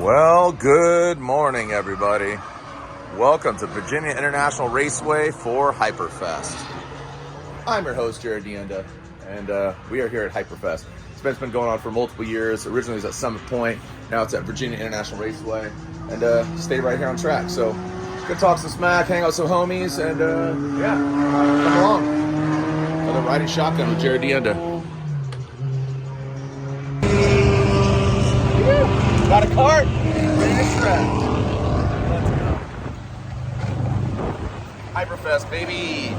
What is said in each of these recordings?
Well, good morning, everybody. Welcome to Virginia International Raceway for Hyperfest. I'm your host, Jarod DeAnda, and we are here at Hyperfest. This event's been going on for multiple years. Originally it was at Summit Point, now it's at Virginia International Raceway, and stay right here on track. So, good talk some smack, hang out with some homies, and come along. Another riding shotgun with Jarod DeAnda. Got a cart, ready to shred. Let's go. Hyperfest, baby.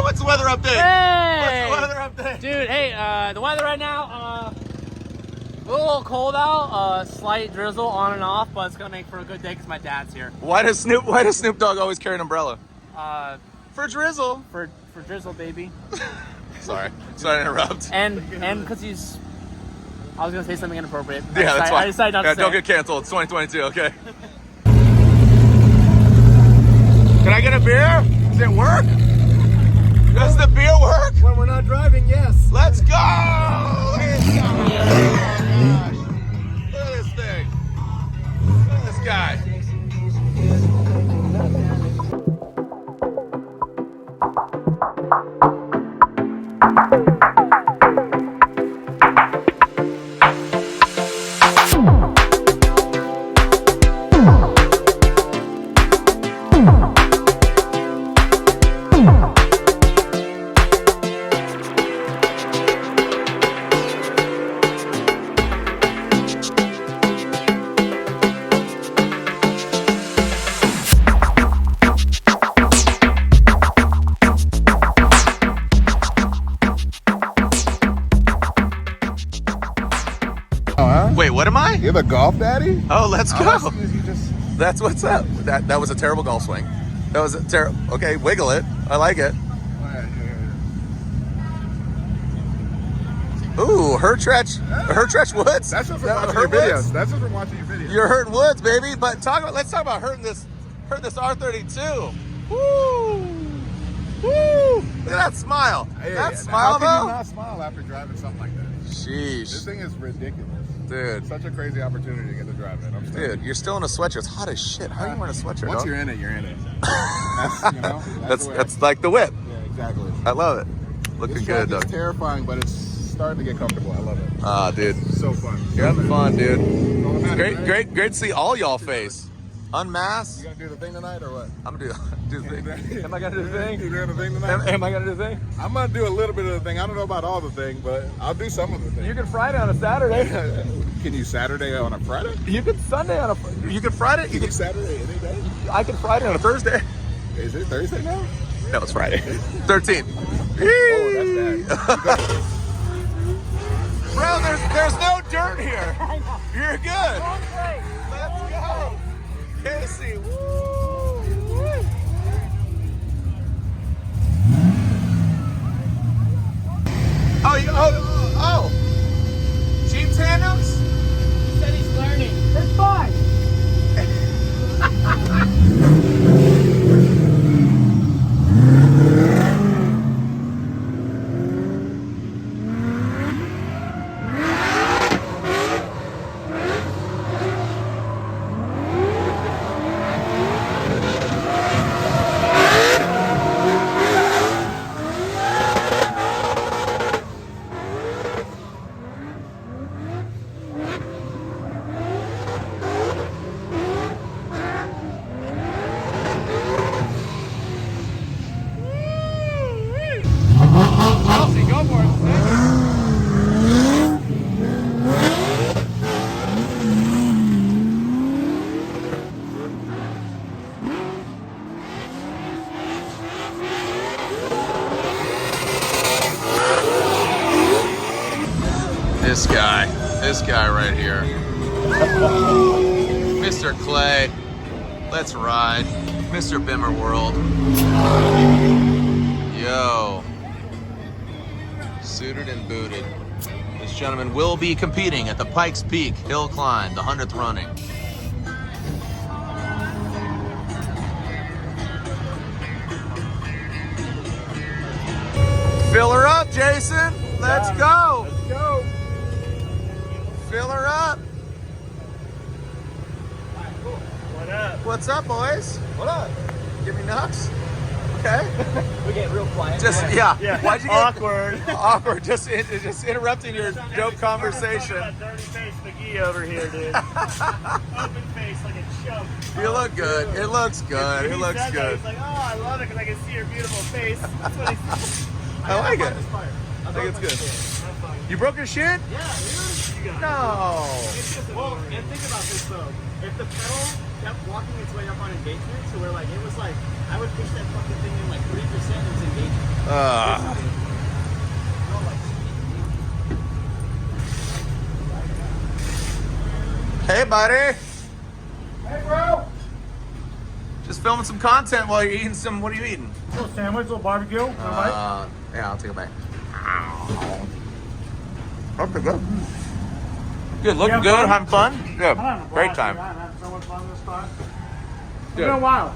What's the weather update? Hey! What's the weather update? Dude, hey, the weather right now, a little cold out, slight drizzle on and off, but it's gonna make for a good day because my dad's here. Why does Snoop Dogg always carry an umbrella? For drizzle. For drizzle, baby. Sorry to interrupt. And because he's, I was gonna say something inappropriate. Yeah, that's fine. I decided not to say don't it. get canceled. It's 2022, okay? Can I get a beer? Does it work? Does the beer work? When we're not driving, yes. Let's go! Look at this guy. Oh my gosh. Look at this thing. Look at this guy. Wait, what am I? You're the golf daddy? Oh, let's go. You just... That's what's up. That was a terrible golf swing. That was a terrible. Okay, wiggle it. I like it. Ooh, Hert Woods. That's just from watching your videos. That's just from watching your videos. You're Hert Woods, baby. But let's talk about Hert this R32. Woo! Woo! Look at that smile. Hey, that smile, how though. can you not smile after driving something like that? Sheesh. This thing is ridiculous. Dude. It's such a crazy opportunity to get to drive it. Dude, you're still in a sweatshirt. It's hot as shit. How are you wearing a sweatshirt? Once you're in it, you're in it. That's like the whip. Yeah, exactly. I love it. Looking good, though. It's terrifying, but it's starting to get comfortable. I love it. Ah, dude. It's so fun. You're having fun, dude. Great. Great to see all y'all face. Unmasked. You gonna do the thing tonight or what? I'm gonna do the thing. Am I gonna do the thing? You doing the thing tonight? Am I gonna do the thing? I'm gonna do a little bit of the thing. I don't know about all the thing, but I'll do some of the thing. You can Friday on a Saturday. Can you Saturday on a Friday? You can Sunday on a. You can Friday. You can Saturday any day. I can Friday on a Thursday. Is it Thursday now? That was Friday. 13. Oh, that's bad. Bro, there's no dirt here. You're good. Let's go. Casey, woo! Oh! Jeep tandems? He said he's learning. It's fine. This guy right here. Mr. Clay. Let's ride. Mr. Bimmer World. Yo. Suited and booted. This gentleman will be competing at the Pikes Peak Hill Climb, the 100th running. Fill her up, Jason. Let's go. Let's go. Fill her up. What up? What's up, boys? What up? Give me nuts. Okay. We get real quiet. Just yeah. Why'd you get awkward? awkward? Just interrupting your dope conversation. Dirty face McGee over here, dude. Open face like a chump. You look good. It looks good. It looks good. He's like, oh, I love it because I can see your beautiful face. That's what he said. I like it. I think it's good. You broke your shit? Yeah, dude. You got it. No. It's just well, and think about this though. If the pedal kept walking its way up on engagement, so we're like, it was like, I would push that fucking thing in like 3% of its engagement. Hey, buddy. Hey, bro. Just filming some content while you're eating some. What are you eating? Little sandwich, little barbecue. Yeah, I'll take a bite. Okay, good. Good, looking Yeah, good, fun. having fun. I'm having Yeah, a blast, great dude. time. I'm having so much fun this time. It's Good. been a while.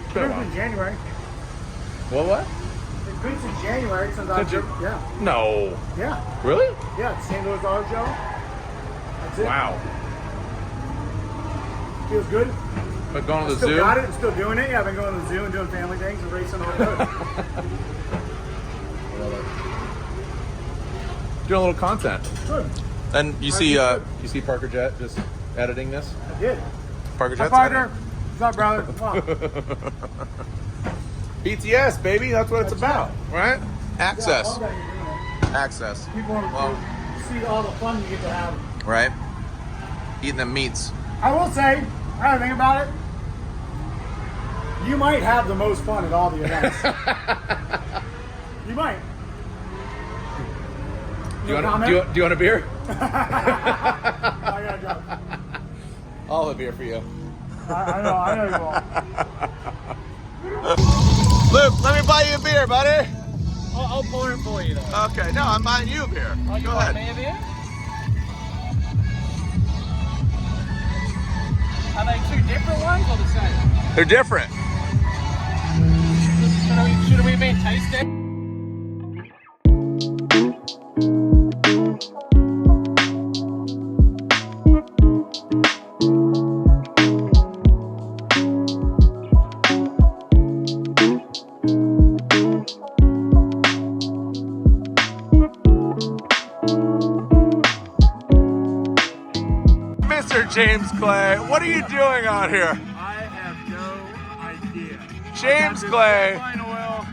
It's Been a been while. since January. What? It's been since January since I've Since been, you- yeah. No. Yeah. Really? Yeah, it's St. Louis Auto Show. That's it. Wow. Feels good. But going to the Still zoo? got it. I'm still doing it. Yeah, I've been going to the zoo and doing family things and racing all day. Doing a little content. Good. And you see Parker Jet just editing this? I did. Parker Hi, Jet's partner. What's up, brother? Come on. BTS, baby. That's what it's about, right? Access. Yeah, I love that you're doing it. Access. People want Well, to see all the fun you get to have. right? Eating them meats. I will say, I don't think about it. You might have the most fun at all the events. You might. Do you want a beer? I gotta go. I'll have a beer for you. I know you will. Luke, let me buy you a beer, buddy. I'll pour it for you though. Okay, no, I'm buying you a beer. Oh, you Go want ahead. me a beer? Are they two different ones or the same? They're different. Should we be tasting? Mr. James Clay, what are you doing out here? I have no idea. James Clay. Fine oil,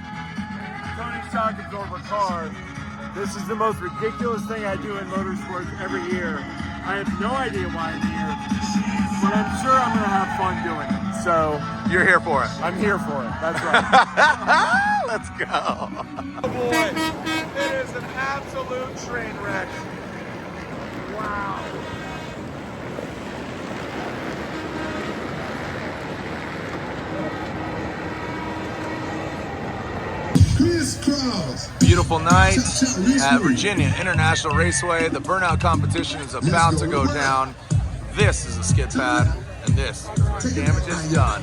Tony shock absorber car. This is the most ridiculous thing I do in motorsports every year. I have no idea why I'm here, but I'm sure I'm going to have fun doing it. So You're here for it. I'm here for it. That's right. Let's go. Oh boy, it is an absolute train wreck. Wow. Beautiful night at Virginia International Raceway. The burnout competition is about to go down. This is a skid pad, and this is where damage is done.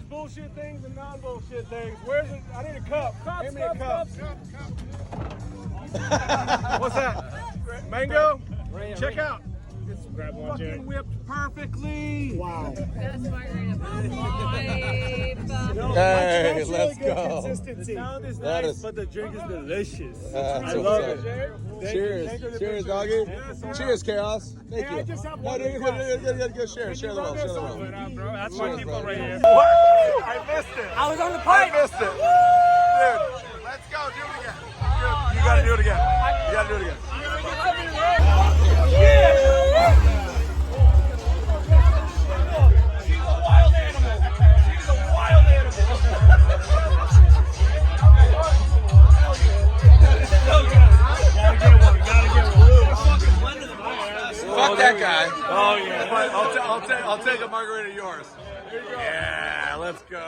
bullshit things and non-bullshit things. Where's it? I need a cup. Give me a cup. What's that? Mango? Check out. It's Grab one, Jared. Fucking whipped perfectly. Wow. Best margarita of life. Hey, That's let's really good go. consistency. The sound is That nice, is- but the drink is delicious. That's I what's love up. it. Thank Cheers. you for the Cheers, picture. doggy. Yes, sir. Cheers, Chaos. Thank Hey, you. I just have No, one dude, request. good. Share the wealth. Share the wealth. That's my people right here. I missed it. I was on the pipe. I missed it. Dude, let's go. Do it again. You gotta do it again. You gotta do it again. She's a wild animal. She's a wild animal. Fuck that guy. Oh, yeah. But I'll take a margarita of yours. Yeah, let's go.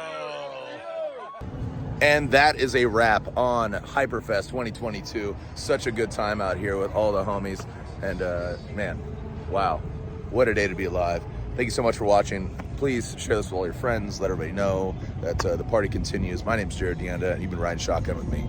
And that is a wrap on Hyperfest 2022. Such a good time out here with all the homies. And man, wow, what a day to be alive. Thank you so much for watching. Please share this with all your friends. Let everybody know that the party continues. My name's Jarod DeAnda, and you've been riding shotgun with me.